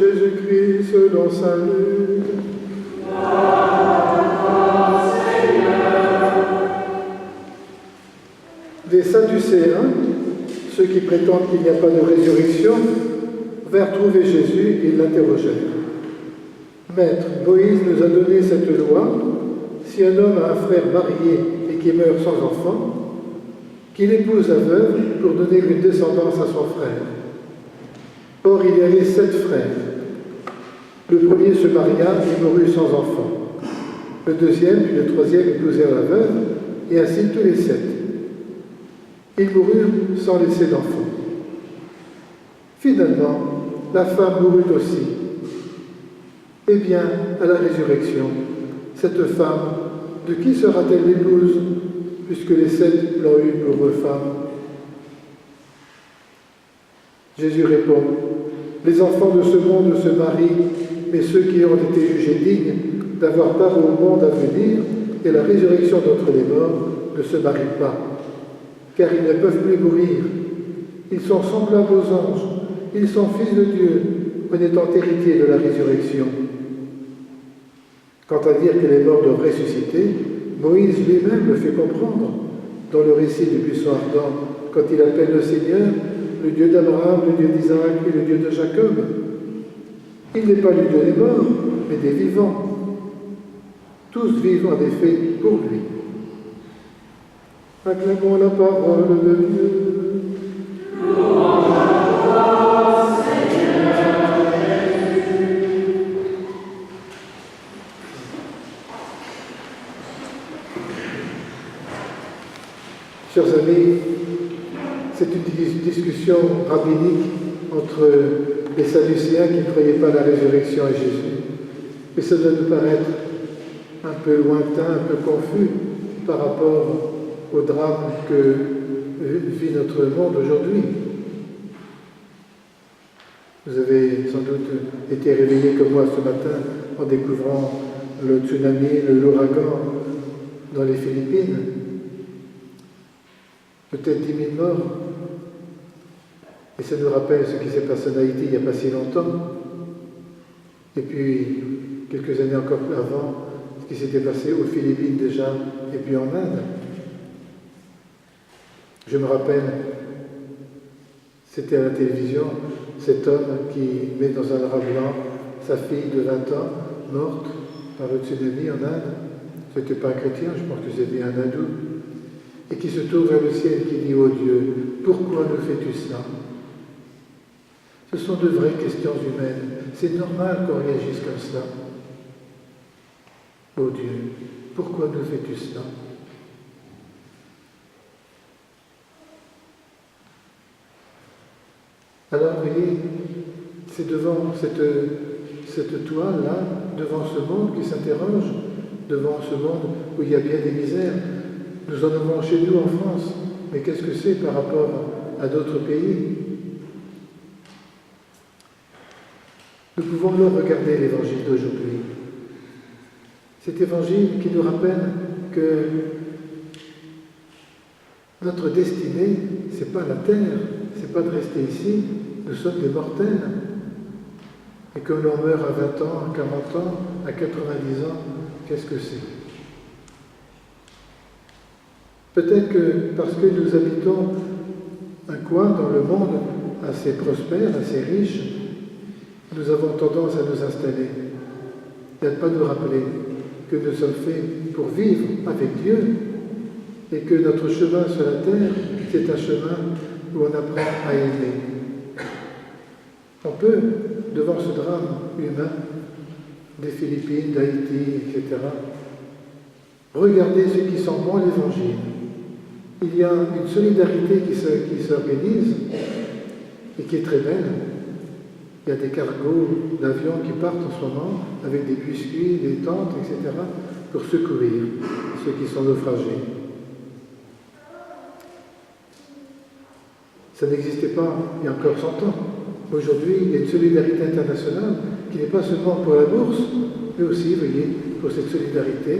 Jésus-Christ selon saint Luc. Des Sadducéens, ceux qui prétendent qu'il n'y a pas de résurrection, vinrent trouver Jésus et l'interrogèrent. Maître, Moïse nous a donné cette loi, si un homme a un frère marié et qui meurt sans enfant, qu'il épouse la veuve pour donner une descendance à son frère. Or, il y avait 7 frères. Le premier se maria et mourut sans enfant. Le deuxième puis le troisième épousèrent la veuve, et ainsi tous les 7. Ils moururent sans laisser d'enfant. Finalement, la femme mourut aussi. Eh bien, à la résurrection, cette femme, de qui sera-t-elle l'épouse, puisque les 7 l'ont eue pour femme? Jésus répond, les enfants de ce monde se marient, mais ceux qui ont été jugés dignes d'avoir part au monde à venir et la résurrection d'entre les morts ne se marient pas, car ils ne peuvent plus mourir. Ils sont semblables aux anges, ils sont fils de Dieu, en étant héritiers de la résurrection. Quant à dire que les morts doivent ressusciter, Moïse lui-même le fait comprendre dans le récit du buisson ardent, quand il appelle le Seigneur le Dieu d'Abraham, le Dieu d'Isaac et le Dieu de Jacob. Il n'est pas le Dieu des morts, mais des vivants. Tous vivent en effet pour lui. Acclamons la parole de Dieu. Chers amis, c'est une discussion rabbinique entre les Sadducéens qui ne croyaient pas à la résurrection et Jésus. Mais ça doit nous paraître un peu lointain, un peu confus par rapport au drame que vit notre monde aujourd'hui. Vous avez sans doute été réveillés comme moi ce matin en découvrant le tsunami, l'ouragan dans les Philippines. Peut-être 10 000 morts. Et ça nous rappelle ce qui s'est passé en Haïti il n'y a pas si longtemps. Et puis, quelques années encore avant, ce qui s'était passé aux Philippines déjà, et puis en Inde. Je me rappelle, c'était à la télévision, cet homme qui met dans un drap blanc sa fille de 20 ans, morte par le tsunami en Inde. Ce n'était pas un chrétien, je pense que c'était un hindou. Et qui se tourne vers le ciel et qui dit « Oh Dieu, pourquoi nous fais-tu cela ?» Ce sont de vraies questions humaines. C'est normal qu'on réagisse comme cela. « Oh Dieu, pourquoi nous fais-tu cela ?» Alors, vous voyez, c'est devant cette toile-là, devant ce monde qui s'interroge, devant ce monde où il y a bien des misères. Nous en avons chez nous en France, mais qu'est-ce que c'est par rapport à d'autres pays? Nous pouvons alors regarder l'évangile d'aujourd'hui. Cet évangile qui nous rappelle que notre destinée, ce n'est pas la terre, ce n'est pas de rester ici, nous sommes des mortels. Et que l'on meurt à 20 ans, à 40 ans, à 90 ans, qu'est-ce que c'est? Peut-être que parce que nous habitons un coin dans le monde assez prospère, assez riche, nous avons tendance à nous installer et à ne pas nous rappeler que nous sommes faits pour vivre avec Dieu et que notre chemin sur la terre, c'est un chemin où on apprend à aimer. On peut, devant ce drame humain des Philippines, d'Haïti, etc., regarder ceux qui sont dans l'Évangile. Il y a une solidarité qui s'organise et qui est très belle. Il y a des cargos d'avions qui partent en ce moment avec des biscuits, des tentes, etc., pour secourir ceux qui sont naufragés. Ça n'existait pas il y a encore 100 ans. Aujourd'hui, il y a une solidarité internationale qui n'est pas seulement pour la bourse, mais aussi, vous voyez, pour cette solidarité.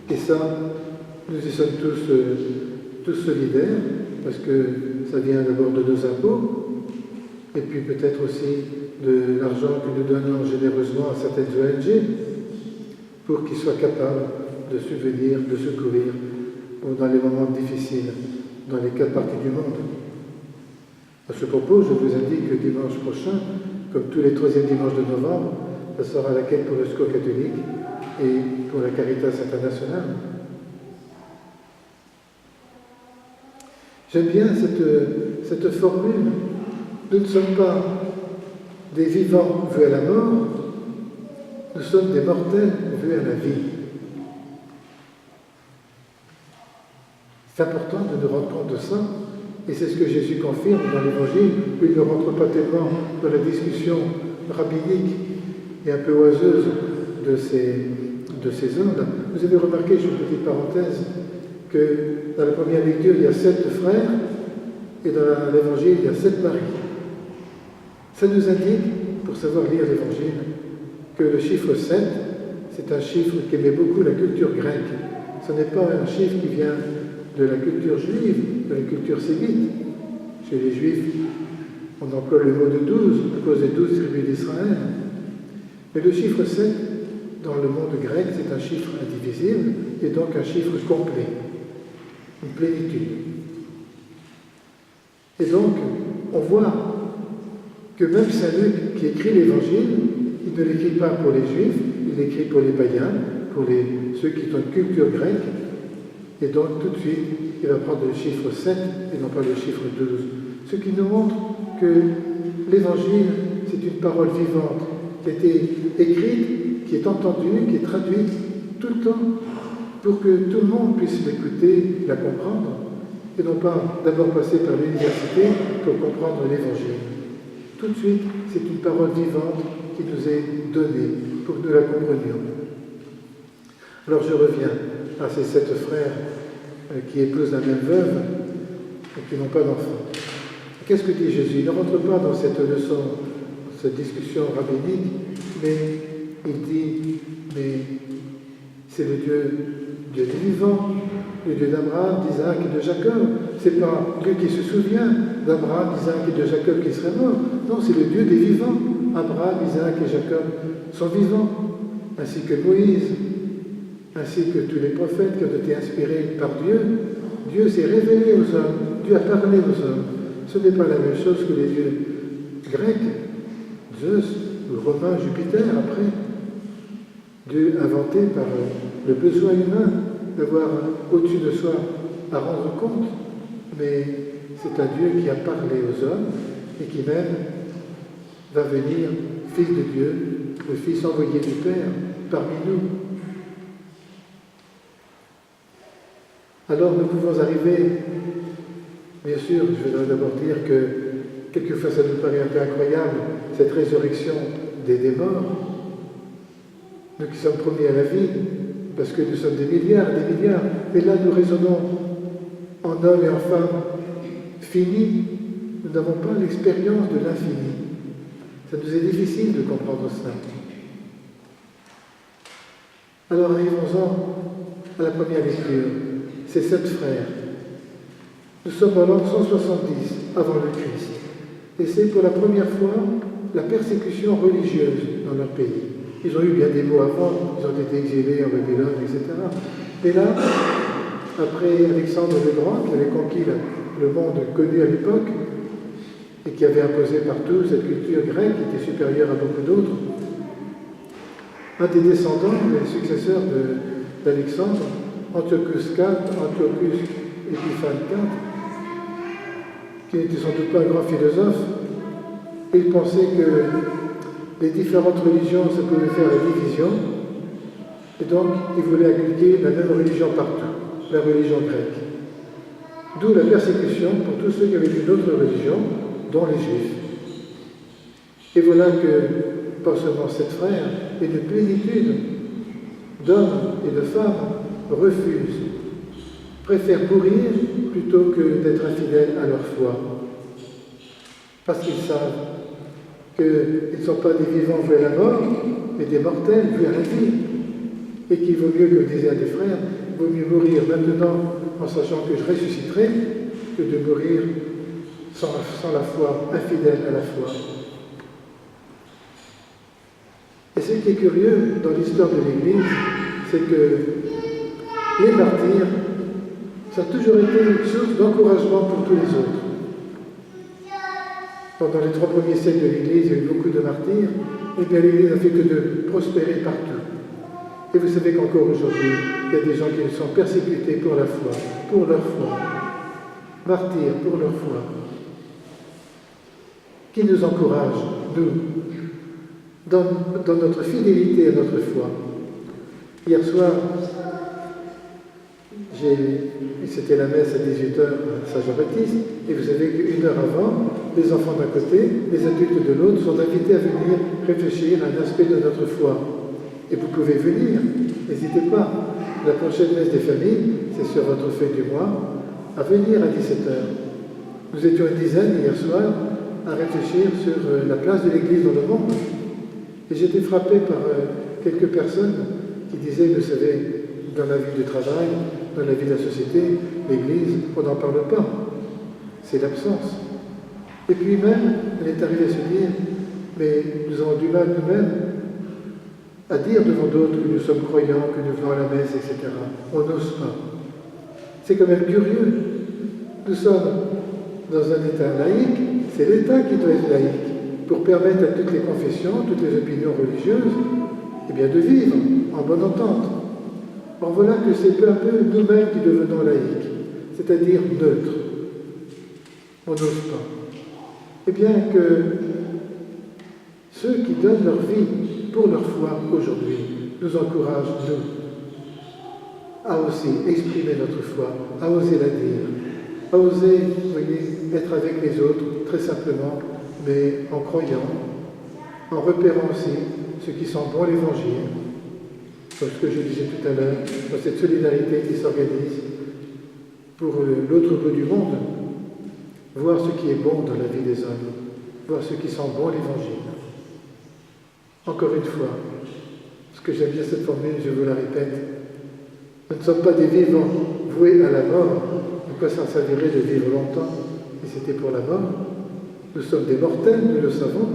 Et ça, nous y sommes tous solidaires, parce que ça vient d'abord de nos impôts, et puis peut-être aussi de l'argent que nous donnons généreusement à certaines ONG pour qu'ils soient capables de subvenir, de secourir dans les moments difficiles dans les 4 parties du monde. À ce propos, je vous indique que dimanche prochain, comme tous les 3e dimanches de novembre, ce sera la quête pour le Secours catholique et pour la Caritas internationale. J'aime bien cette formule. Nous ne sommes pas des vivants vus à la mort, nous sommes des mortels vus à la vie. C'est important de nous rendre compte de ça, et c'est ce que Jésus confirme dans l'Évangile, où il ne rentre pas tellement dans la discussion rabbinique et un peu oiseuse de ces hommes. Vous avez remarqué, je fais une petite parenthèse, que dans la première lecture, il y a 7 frères, et dans l'Évangile, il y a 7 maris. Ça nous indique, pour savoir lire l'Évangile, que le chiffre 7, c'est un chiffre qu'aimait beaucoup la culture grecque. Ce n'est pas un chiffre qui vient de la culture juive, de la culture sémite. Chez les Juifs, on emploie le mot de 12 à cause des 12 tribus d'Israël. Mais le chiffre 7, dans le monde grec, c'est un chiffre indivisible et donc un chiffre complet, une plénitude. Et donc, on voit que même Saint Luc, qui écrit l'Évangile, il ne l'écrit pas pour les Juifs, il l'écrit pour les païens, pour ceux qui ont une culture grecque. Et donc, tout de suite, il va prendre le chiffre 7 et non pas le chiffre 12. Ce qui nous montre que l'Évangile, c'est une parole vivante qui a été écrite, qui est entendue, qui est traduite tout le temps pour que tout le monde puisse l'écouter, la comprendre, et non pas d'abord passer par l'université pour comprendre l'Évangile. Tout de suite, c'est une parole vivante qui nous est donnée pour que nous la comprenions. Alors je reviens à ces 7 frères qui épousent la même veuve et qui n'ont pas d'enfants. Qu'est-ce que dit Jésus? Il ne rentre pas dans cette leçon, cette discussion rabbinique, mais il dit, mais c'est le Dieu des vivants, le Dieu d'Abraham, d'Isaac et de Jacob. C'est pas Dieu qui se souvient d'Abraham, d'Isaac et de Jacob qui serait mort. Non, c'est le Dieu des vivants. Abraham, Isaac et Jacob sont vivants, ainsi que Moïse, ainsi que tous les prophètes qui ont été inspirés par Dieu. Dieu s'est révélé aux hommes, Dieu a parlé aux hommes. Ce n'est pas la même chose que les dieux grecs, Zeus, ou romain, Jupiter, après. Dieu inventé par le besoin humain d'avoir au-dessus de soi à rendre compte, mais c'est un Dieu qui a parlé aux hommes et qui même va venir, Fils de Dieu, le Fils envoyé du Père, parmi nous. Alors nous pouvons arriver, bien sûr, je voudrais d'abord dire que quelquefois ça nous paraît un peu incroyable, cette résurrection des morts. Nous qui sommes promis à la vie, parce que nous sommes des milliards, mais là nous raisonnons en hommes et en femmes finis, nous n'avons pas l'expérience de l'infini. Ça nous est difficile de comprendre ça. Alors arrivons-en à la première lecture. Ces 7 frères. Nous sommes en l'an 170 avant le Christ. Et c'est pour la première fois la persécution religieuse dans leur pays. Ils ont eu bien des mots avant, ils ont été exilés en Babylone, etc. Mais là, après Alexandre le Grand, qui avait conquis le monde connu à l'époque, et qui avait imposé partout cette culture grecque qui était supérieure à beaucoup d'autres, un des descendants, les successeurs d'Alexandre, Antiochus Épiphane IV, qui n'était sans doute pas un grand philosophe, il pensait que les différentes religions, ça pouvait faire la division, et donc il voulait inculquer la même religion partout, la religion grecque. D'où la persécution pour tous ceux qui avaient une autre religion, dont les Juifs. Et voilà que, pas seulement 7 frères, mais une plénitude d'hommes et de femmes refusent, préfèrent mourir plutôt que d'être infidèles à leur foi. Parce qu'ils savent qu'ils ne sont pas des vivants vus à la mort, mais des mortels vus à la vie. Et qu'il vaut mieux, comme disait un des frères, il vaut mieux mourir maintenant en sachant que je ressusciterai, que de mourir sans la foi, infidèle à la foi. ce qui est curieux dans l'histoire de l'Église, c'est que les martyrs, ça a toujours été une source d'encouragement pour tous les autres. Pendant les 3 premiers siècles de l'Église, il y a eu beaucoup de martyrs, et bien l'Église n'a fait que de prospérer partout. Et vous savez qu'encore aujourd'hui, il y a des gens qui sont persécutés pour la foi, pour leur foi, martyrs pour leur foi, qui nous encourage, nous, dans notre fidélité à notre foi. Hier soir, c'était la messe à 18h à Saint-Jean-Baptiste, et vous savez qu'une heure avant, les enfants d'un côté, les adultes de l'autre sont invités à venir réfléchir à un aspect de notre foi. Et vous pouvez venir, n'hésitez pas. La prochaine messe des familles, c'est sur votre feuille du mois, à venir à 17h. Nous étions une dizaine hier soir à réfléchir sur la place de l'Église dans le monde. Et j'étais frappé par quelques personnes qui disaient, vous savez, dans la vie du travail, dans la vie de la société, l'Église, on n'en parle pas. C'est l'absence. Et puis même, elle est arrivée à se dire, mais nous avons du mal nous-mêmes à dire devant d'autres que nous sommes croyants, que nous venons à la messe, etc. On n'ose pas. C'est quand même curieux. Nous sommes dans un État laïque, c'est l'État qui doit être laïque, pour permettre à toutes les confessions, toutes les opinions religieuses, eh bien, de vivre en bonne entente. Or voilà que c'est peu à peu nous-mêmes qui devenons laïques, c'est-à-dire neutres. On n'ose pas. Eh bien que ceux qui donnent leur vie pour leur foi aujourd'hui nous encouragent, nous, à aussi exprimer notre foi, à oser la dire, à oser, vous voyez, être avec les autres, très simplement, mais en croyant, en repérant aussi ce qui sent bon l'Évangile, comme ce que je disais tout à l'heure, dans cette solidarité qui s'organise pour l'autre bout du monde, voir ce qui est bon dans la vie des hommes, voir ce qui sent bon l'Évangile. Encore une fois, ce que j'aime bien cette formule, je vous la répète, nous ne sommes pas des vivants voués à la mort. De quoi ça servirait de vivre longtemps si c'était pour la mort? Nous sommes des mortels, nous le savons,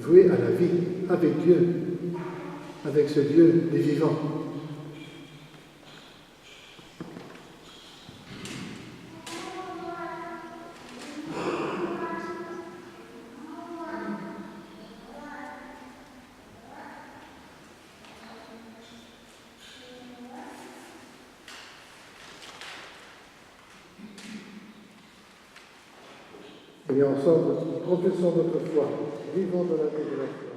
voués à la vie, avec Dieu, avec ce Dieu des vivants. Et ensemble, professons notre foi, vivons dans la paix de la foi.